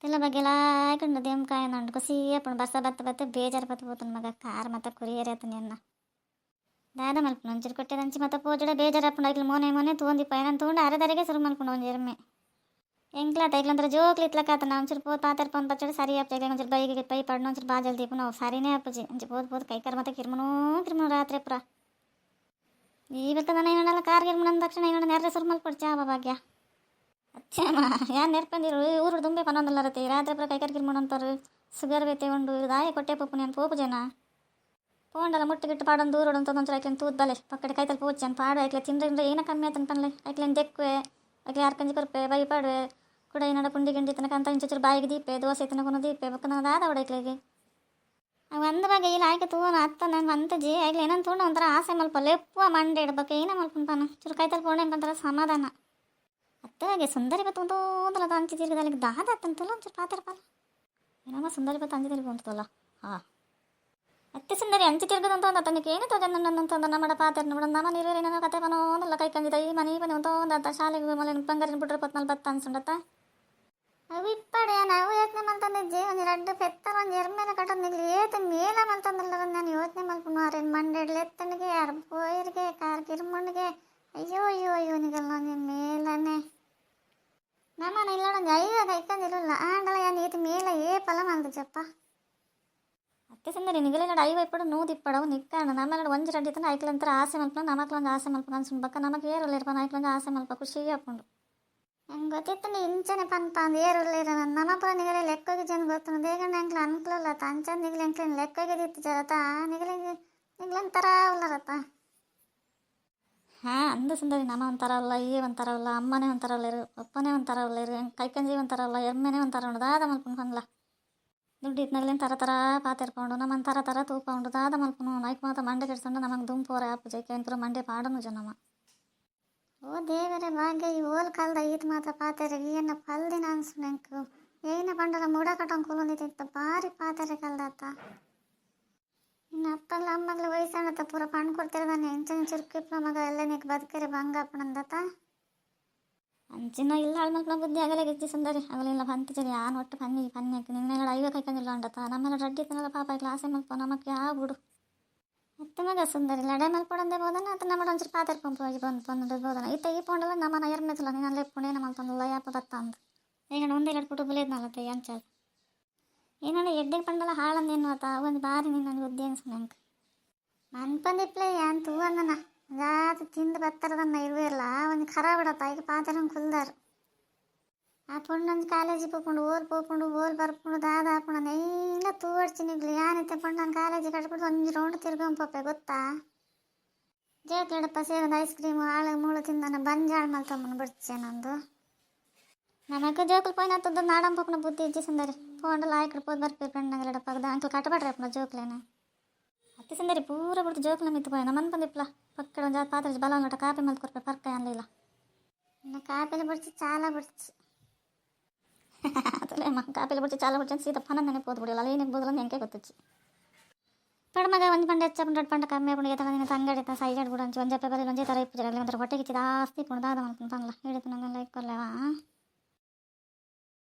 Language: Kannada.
తెల్ల బగ్గెలా ఆకుండా దేమకాయ వండుకో సీయప్పుడు బస్స బత్త ಬೇಜಾರು ಬತ್ಬೋತನ ಮಗ ಕಾರ್ ಮತ್ತೆ ಕುರಿಯರೇತ ನಿನ್ನ ದಾದ ಮಲ್ಪ ನಂಚರು ಕೊಟ್ಟೆದಂಚಿ ಮತ್ತೆ ಪೋಜಡ ಬೇಜಾರು ಅಪ್ಪಂಡು ಐಕ್ಲು ಮೊನೆ ತೂಂದಿ ಪೈನ ತೂಂಡು ಅರೆದರಿಗೆ ಸುರು ಮಲ್ಕೊಂಡು ಒಂದು ಎರ್ಮೆ ಎಂಕ್ಲಾತ ಐಕ್ಲಂದ್ರೆ ಜೋಕ್ಲಿ ಇತ್ಲಕಾತ ನಾ ಒಂಚೂರು ಪೋತ್ ಪಾತರ ಪೊಂದು ಪಚ್ಚಡಿ ಸರಿ ಅಪ್ಪ ಒಂಚೂರು ಬೈಗೆ ಪೈ ಪಡ್ನು ಒಂಚೂರು ಬಾಜಲ್ ದೀಪು ನಾವು ಸರಿನೇ ಅಪ್ಪಜಿ ಅಂಚೆ ಪೋದ್ ಕೈಕರ್ ಮತ್ತೆ ಕಿರ್ಮನು ರಾತ್ರಿ ಪುರ ಇವತ್ತು ನಾನು ಏನಲ್ಲ ಕಾರ್ ಗಿರ್ಮನ ತಕ್ಷಣ ಏನೋ ನೆರೆ ಸುರು ಮಲ್ಪಡು ಚಾ ಭಾಗ್ಯ ಅಚ್ಚಮ್ಮ ಯಾರು ನೆರ್ಪಂದಿರು ಊರು ದುಂಬೆ ಪನ್ನೊಂದಲ್ಲರತ್ತೆ ರಾತ್ರಿ ಪುರ ಕೈಕರ್ ಗಿರ್ಮನ ಅಂತಾರೆ ಶುಗರ್ ಬೇತೆ ಉಂಡು ದಾಯ ಕೊಟ್ಟೆ ಪಪ್ಪು ನಾನು ಪೋಪು ಜನ ಪೋಂಡಲ್ಲ ಮುಟ್ಟಿಗಿಟ್ಟು ಪಾಡೊಂದು ದೂರ ಒಂಚೂರು ಐಕ್ಲೇನು ತೂತ್ ಬಲೆ ಪಕ್ಕಡೆ ಕೈತಲ್ಲಿ ಪೋಚಾನು ಪಾಡು ಐಕ್ಲೆ ತಿಂದ್ರೆ ಏನೋ ಕಮ್ಮಿ ಆಯ್ತನ ಪನ್ಲೆ ಐಕ್ಲೇನು ದೆಕ್ಕುವೆ ಐಕ್ಲೆ ಯಾರು ಕಂಜಿ ಕೊರ್ಪೆ ಬೈ ಪಾಡುವೆ ಕೂಡ ಏನಾಡ ಪುಂಡಿ ಗಿಂಡಿ ತನಕ ಅಂತ ಇಂಚೂರು ಬಾಯಿಗೆ ದೀಪೆ ದೋಸೆ ತನಕ ದೀಪೆ ಬಕ್ಕ ನಾವು ದಾದ ಹೊಡೈಕ್ಲೆಗೆ ಅವು ಅಂದ ಬಗ್ಗೆ ಇಲ್ಲ ಆಯ್ಕೆ ತೂನ ಅತ್ತ ನಾನು ಅಂತಜಿ ಐಕ್ಲೆ ಏನಂತ ತೂಂಡ ಒಂಥರ ಆಸೆ ಮಲ್ಪ ಲೆಪ್ಪುವ ಮಂಡೆ ಇಡ್ಬೇಕು ಏನೋ ಮಲ್ಪನ್ ಪಾನ ಚೂರು ಕೈತಲ್ಲಿ ಪೋಣೆ ಅಂತಾರ ಸಮಾಧಾನ ಅತ್ತಗೆ ಸುಂದರಿ ಬತ್ತು ಒಂದಲ್ಲ ಅಂಚಿ ತಿರ್ಗದಲ್ಲಿ ದಾದ ಅತ್ತಂತಲ್ಲ ಒಂಚೂರು ಪಾತ್ರ ಪಾಲ ಏನಮ್ಮ ಸುಂದರಿ ಬತ್ತು ಅಂಚಿ ತಿರ್ಗಿ ಅಂತಲ್ಲ ಹಾಂ ಅತ್ತೆ ಸುಂದರಿ ಅಂಚಿ ತಿರ್ಗದಂತ ಒಂದು ತನಕ ಏನು ತೋಜಂದಂತಂದ ನಮ್ಮ ಪಾತ್ರ ನೋಡ ನಮ್ಮ ನೀರೇನೋ ಕತೆ ಪನೋ ಒಂದಲ್ಲ ಕೈ ಕಂಜಿದ ಈ ಮನೆ ಪನಿ ಒಂದು ಶಾಲೆಗೆ ಮಲೆ ಬಂಗಾರಿನ ಬಿಟ್ರೆ ಪತ್ನಲ್ಲಿ ಬತ್ತ ಅನ್ಸುಂಡತ್ತ ಅವು ಇಪ್ಪಡೆ ನಾವು ಯೋಚನೆ ಮಲ್ತಂದಿಜ್ಜಿ ಒಂದು ಎರಡು ಪೆತ್ತರ ಒಂದು ಎರ್ಮೇಲೆ ಕಟ್ಟೋದು ನಿಗ್ಲಿ ಏತ ಮೇಲ ಮಲ್ತಂದಲ್ಲ ನಾನು ಯೋಚನೆ ಮಲ್ಕೊಂಡು ಮಾರೇನು ಮಂಡೆಡ್ಲೆ ಎತ್ತನಿಗೆ ಯಾರು ಬೋಯರಿಗೆ ಕಾರ್ ಕಿರ್ಮಣ್ಣಿಗೆ ಅಯ್ಯೋ ಅಯ್ಯೋ ಅಯ್ಯೋ ನಿಗಲ್ಲ ನಿನ್ನ ಮೇಲನೆ ನಮ್ಮನ ಇಲ್ಲೊಂದು ಐವ ಕೈಕಂದಿರಲ್ಲ ಆಂಡಲ ಯಾನು ಈತ ಮೇಲ ಏ ಫಲ ಮಲ್ದಜಪ್ಪ ಅತ್ತೆ ಸುಂದರಿ ನಿಗಲಿಲ್ಲ ಐವ ಇಪ್ಪಡು ನೂದಿಪ್ಪಡವು ನಿಕ್ಕಾಣ ನಮ್ಮೆಲ್ಲ ಒಂಜು ರಡ್ಡಿ ತನ ಐಕ್ಲಂತರ ಆಸೆ ಮಲ್ಪನ ನಮಕ್ಲೊಂದು ಆಸೆ ಮಲ್ಪನ ಅನ್ಸುಂಬಕ್ಕ ನಮಗೆ ಏರುಲ್ಲ ಇರ್ಪನ ಐಕ್ಲೊಂದು ಆಸೆ ಮಲ್ಪ ಖುಷಿ ಹಾಕೊಂಡು ಹೆಂಗೆ ಗೊತ್ತಿತ್ತು ನೀ ಇಂಚನೆ ಪನ್ಪ ಅಂದು ಏರುಲ್ಲ ನಮ್ಮಪ್ಪ ನಿಗಲೆ ಲೆಕ್ಕೋಗಿ ಜನ ಗೊತ್ತು ದೇಗಣ್ಣ ಎಂಕ್ಲ ಅನ್ಕಲಲ್ಲ ಅಂಚಂದ ನಿಗಲೆ ಎಂಕ್ಲೇನು ಲೆಕ್ಕೋಗಿ ದಿತ್ತು ಜರತ ನಿಗ್ಲಂತರ ಉಲ್ಲರತ್ತ ಹಾಂ ಅಂದ ಸುಂದರಿ ನಮ್ಮ ಒಂಥರವಲ್ಲ ಈ ಒಂಥರವಲ್ಲ ಅಮ್ಮನೇ ಒಂಥರವಲ್ಲ ಇರು ಅಪ್ಪನೇ ಒಂಥರವಲ್ಲ ಇರು ಕೈಕಂಜಿ ಒಂಥರವಲ್ಲ ಎಮ್ಮೆನೇ ಒಂಥರ ಉಂಡು ದಾದ ಮಲ್ಪನು ಪನ್ಲ ದುಡ್ಡು ಇತ್ನಾಗ್ಲೇನು ತರ ಪಾತಿರ್ಕೊಂಡು ನಮ್ಮನ್ನು ತರ ತೂಕ ಉಂಡು ದಾದ ಮಲ್ಪನು ನೈಕ್ ಮಾತ್ರ ಮಂಡೆ ಕೆಡ್ಸ್ಕೊಂಡು ನಮಗೆ ದುಂಪೋರೆ ಆಪು ಜೈಕೇನು ಪುರ ಮಂಡೆ ಪಾಡನು ಜನಮ್ಮ ಓ ದೇವರೇ ಭಾಗ್ಯ ಈ ಓಲ್ ಕಾಲದ ಈತ ಮಾತ್ರ ಪಾತೆರೆ ಏನ ಪಲ್ದಿನ ಅನ್ಸುನೆಂಕು ಏನ ಪಂಡಲ ಮುಡ ಕಟ್ಟಂಗೆ ಕೂಲೊಂದಿತ್ತು ಭಾರಿ ಪಾತೆರೆ ಕಲ್ದಾತ ಇನ್ನು ಅಪ್ಪಲ್ಲ ಅಮ್ಮಗ್ಲ ವಯಸ್ಸಾಣತ್ತ ಪೂರ ಪಣ್ಣು ಕೊಡ್ತಿರೋದಾನೆ ಎಂಚನ ಚುರುಕಿಪ್ಲ ಮಗ ಎಲ್ಲ ನೀಕ್ ಬದುಕರೆ ಬಂಗಪ್ಪನಂದತ ಅಂಚಿನ ಇಲ್ಲ ಅಳ್ಮಕ್ಳ ಬುದ್ಧಿ ಆಗಲೇ ಗಿಜ್ಜಿ ಸುಂದರಿ ಆಗಲಿಲ್ಲ ಬಂತು ಜರಿ ಆನ್ ಒಟ್ಟು ಪನ್ನಿ ನಿನ್ನೆಲ್ಲ ಐವ ಕೈಕಂದಿಲ್ಲ ಅಂಡತ ನಮ್ಮೆಲ್ಲ ರಡ್ಡಿ ತನಕ ಪಾಪ ಕ್ಲಾಸೆ ಮಲ್ಪ ನಮಕ್ಕೆ ಆ ಬಿಡು ಮತ್ತೆ ಮಗ ಸುಂದರಿ ಲಡೆ ಮಲ್ಪಡಂದೇ ಬೋದನ ಅತ್ತ ನಮ್ಮ ಒಂಚೂರು ಪಾತ್ರ ಪಂಪು ಹೋಗಿ ಬಂದು ಬೋದನ ಇತ್ತ ಈ ಪೊಂಡಲ್ಲ ನಮ್ಮನ ಎರ್ಮೆಸಲ ನೀನು ಅಲ್ಲೇ ಪುಣೆ ಮಲ್ತಂದಲ್ಲ ಯಾಪ ಬತ್ತ ಅಂದು ಈಗ ಒಂದೇ ಎರಡು ಕುಟುಂಬ ಬಲೇದ್ನಲ್ಲತ್ತೆ ಅಂಚಲ್ ಏನಾಡ ಎಡ್ಡೆಗೆ ಪಂಡಲ್ಲ ಹಾಳಂದೇನು ಆತ ಒಂದು ಬಾರಿ ನೀನು ನನಗೆ ಬುದ್ಧಿ ಅನ್ಸುನಂಗೆ ಮನ್ಪಂದಿಪ್ಲೆ ಅಂತ ಅಂದನ ಜಾತಿ ತಿಂದು ಬತ್ತರದನ್ನ ಇರುವೆಲ್ಲ ಒಂದು ಖರ ಬಿಡತ್ತ ಈಗ ಪಾತ್ರನ ಕುಲ್ದಾರು ಆ ಪುಣ್ಣಂದು ಕಾಲೇಜಿಗೆ ಪೋಪುಂಡು ಓಲ್ ಬರ್ಪುಂಡು ದಾದ ಹಾಪುಂಡು ನೆಲ್ಲ ತೂವಡ್ಚಿ ನಿಗ್ಲಿ ಯಾನೈತೆ ಪುಂಡು ನಾನು ಕಾಲೇಜಿಗೆ ಕಟ್ಬಿಟ್ಟು ಒಂದು ರೌಂಡ್ ತಿರ್ಗೊಂಪಪ್ಪೆ ಗೊತ್ತಾ ಜೇಕ್ಲೆಡಪ್ಪ ಸೇರೊಂದು ಐಸ್ ಕ್ರೀಮು ಹಾಳು ಮೂಳು ತಿಂದು ಬಂಜಾಳು ಮಲ್ತಮ್ಮನ ಬಿಡ್ಚೆ ನಂದು ನಮಕ್ಕೆ ಜೋಕಲ್ ಪೋಯ್ನ ಹತ್ತದ ನಾಡಂಪಪ್ಪನ ಬುದ್ಧಿ ಇಜ್ಜಿ ಸುಂದರಿ ಪೋಂಡಲ್ಲ ಆಯ್ಕಡೆ ಪೋದ್ ಬರ್ಪಿ ಪೆಣ್ಣಂಗಲಡಪ್ಪ ಅದ ಅಂಕಲ್ ಕಟ್ಟಬಾಡ್ರಿ ಅಪ್ಪನ ಜೋಕ್ಲೇನೆ ಅತ್ತೆ ಸುಂದರಿ ಪೂರ ಬಿಡ್ತು ಜೋಕ್ಲ ಮಿತ್ತು ಪೋಯ ನಮ್ಮನ್ ಬಂದಿಪ್ಲ ಪಕ್ಕಡ ಒಂದು ಜಾತ್ ಪಾತ್ರೆ ಬಲ ನೋಟ ಕಾಪಿ ಮಲ್ತು ಕೊರ್ಪೆ ಪರ್ಕ ಅನ್ಲಿಲ್ಲ ಇನ್ನು ಕಾಪಿಲಿ ಬಿಡ್ಚಿ ಚಾಲ ಬಿಡ್ಚಿ ಅದಲ್ಲೇ ಅಮ್ಮ ಕಾಪಿಲಿ ಬಿಡ್ಚಿ ಚಾಲ ಬಿಡ್ಚಿ ಅಂತ ಸೀದಾ ಪನ ನೆನಪು ಓದ್ಬಿಡಿಲ್ಲ ಅಲ್ಲ ಏನಕ್ಕೆ ಬೋದಲ್ಲ ನೆನಕೆ ಗೊತ್ತಿಚ್ಚಿ ಪಡ ಮಗ ಒಂದು ಪಂಡ ಹೆಚ್ಚ ಪಂಡ ಕಮ್ಮಿ ಪುಂಡಿಗೆ ತಗೊಂಡು ನಿನ್ನ ತಂಗಡಿ ಸೈಜಾಡ್ ಬಿಡು ಅಂಚು ಒಂಜೆ ಪೆಬಲಿ ಒಂಜೆ ಥರ ಇಪ್ಪು ಜರ ಒಂಥರ ಹೊಟ್ಟೆಗೆ ಜಾಸ್ತಿ ಪುಣ್ದಾದ ಮಲ್ಕೊಂಡು ತಂಗಲ್ಲ ಹೇಳಿತು ನಂಗೆ ಲೈಕ್ ಕೊರ್ಲೇವಾ